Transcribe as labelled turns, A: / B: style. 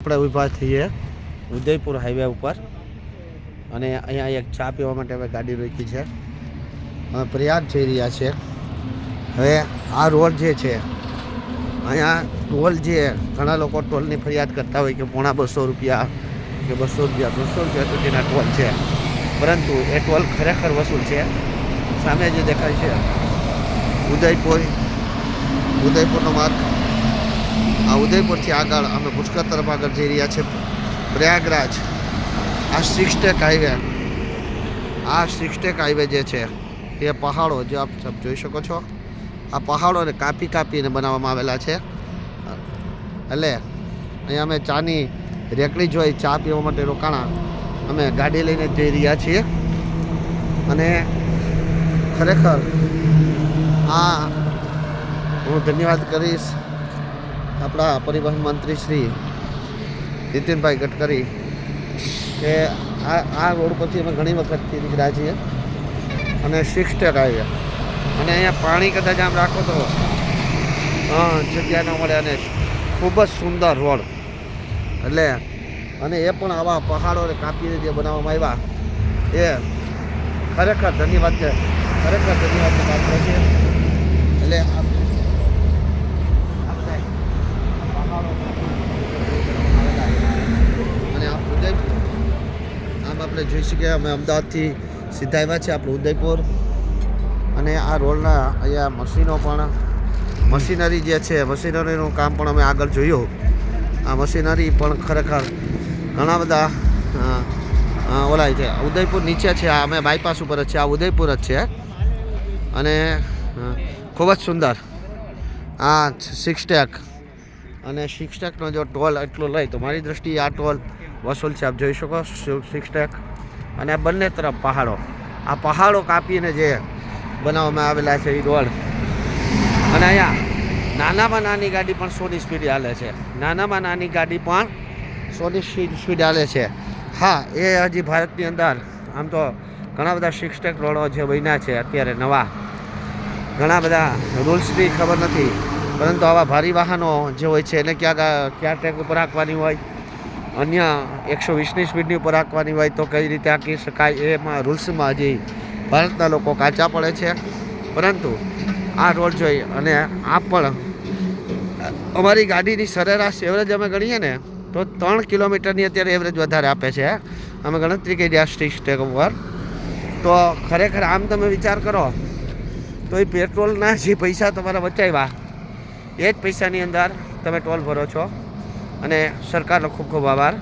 A: આપણે ઊભા થઈએ ઉદયપુર હાઈવે ઉપર અને અહીંયા એક ચા પીવા માટે અમે ગાડી રોકી છે. અમે પ્રયાગ જઈ રહ્યા છે. હવે આ રોડ જે છે અહીંયા ટોલ જે ઘણા લોકો ટોલની ફરિયાદ કરતા હોય કે પોણા 200 રૂપિયા કે 200 રૂપિયા સુધીના ટોલ છે, પરંતુ એ ટોલ ખરેખર વસૂલ છે. સામે જે દેખાય છે ઉદયપુરનો માર્ગ. આ ઉદયપુરથી આગળ અમે પુષ્કર તરફ આગળ જઈ રહ્યા છે પ્રયાગરાજ. આ સિક્સટેક હાઈવે જે છે એ પહાડો જે આપ જોઈ શકો છો, આ પહાડોને કાપીને બનાવવામાં આવેલા છે. એટલે અહીંયા અમે ચાની રેકડી જોઈ ચા પીવા માટે રોકાણા. અમે ગાડી લઈને જઈ રહ્યા છીએ અને ખરેખર આ હું ધન્યવાદ કરીશ આપણા પરિવહન મંત્રી શ્રી નીતિનભાઈ ગડકરી કે આ રોડ પરથી અમે ઘણી વખતથી નીકળ્યા છીએ અને સિક્સટેક હાઈવે અને અહીંયા પાણી કદાચ આમ રાખો તો જગ્યા ન મળે અને ખૂબ જ સુંદર રોડ. એટલે અને એ પણ આવા પહાડોને કાપીને જે બનાવવામાં આવ્યા એ ખરેખર ધન્યવાદ છે. ખરેખર ધન્યવાદની વાત છે. એટલે અને આ ઉદયપુર આમ આપણે જોઈ શકીએ. અમે અમદાવાદથી સીધા આવ્યા છે આપણે ઉદયપુર અને આ રોડના અહીંયા મશીનરી જે છે મશીનરીનું કામ પણ અમે આગળ જોયું. આ મશીનરી પણ ખરેખર ઘણા બધા ઓલાય છે. ઉદયપુર નીચે છે, આ અમે બાયપાસ ઉપર જ છે, આ ઉદયપુર જ છે અને ખૂબ જ સુંદર આ સિક્સટેક. અને સિક્સટેકનો જો ટોલ એટલો લઈ તો મારી દૃષ્ટિએ આ ટોલ વસૂલ છે. આપ જોઈ શકો સિક્સટેક અને આ બંને તરફ પહાડો. આ પહાડો કાપીને જે બનાવવામાં આવેલા છે એ રોડ. અને અહીંયા નાનામાં નાની ગાડી પણ 100ની સ્પીડ હાલે છે. નાનામાં નાની ગાડી પણ 100ની સ્પીડ હાલે છે. હા, એ હજી ભારતની અંદર આમ તો ઘણા બધા સિક્સટેક રોડો જે બન્યા છે અત્યારે નવા, ઘણા બધા રૂલ્સની ખબર નથી, પરંતુ આવા ભારી વાહનો જે હોય છે એને ક્યાં ટ્રેક ઉપર રાખવાની હોય, અન્ય 120ની સ્પીડની ઉપર રાખવાની હોય તો કઈ રીતે આંકી શકાય એમાં રૂલ્સમાં હજી ભારતના લોકો કાચા પડે છે. પરંતુ આ રોડ જોઈ અને આ પણ અમારી ગાડીની સરેરાશ એવરેજ અમે ગણીએ ને તો 3 કિલોમીટરની અત્યારે એવરેજ વધારે આપે છે. અમે ગણતરી કરી આ સિક્સટેક ઉપર. તો ખરેખર આમ તમે વિચાર કરો તો એ પેટ્રોલના જે પૈસા તમારા બચાવ્યા એ જ પૈસાની અંદર તમે ટોલ ભરો છો અને સરકારનો ખૂબ ખૂબ આભાર.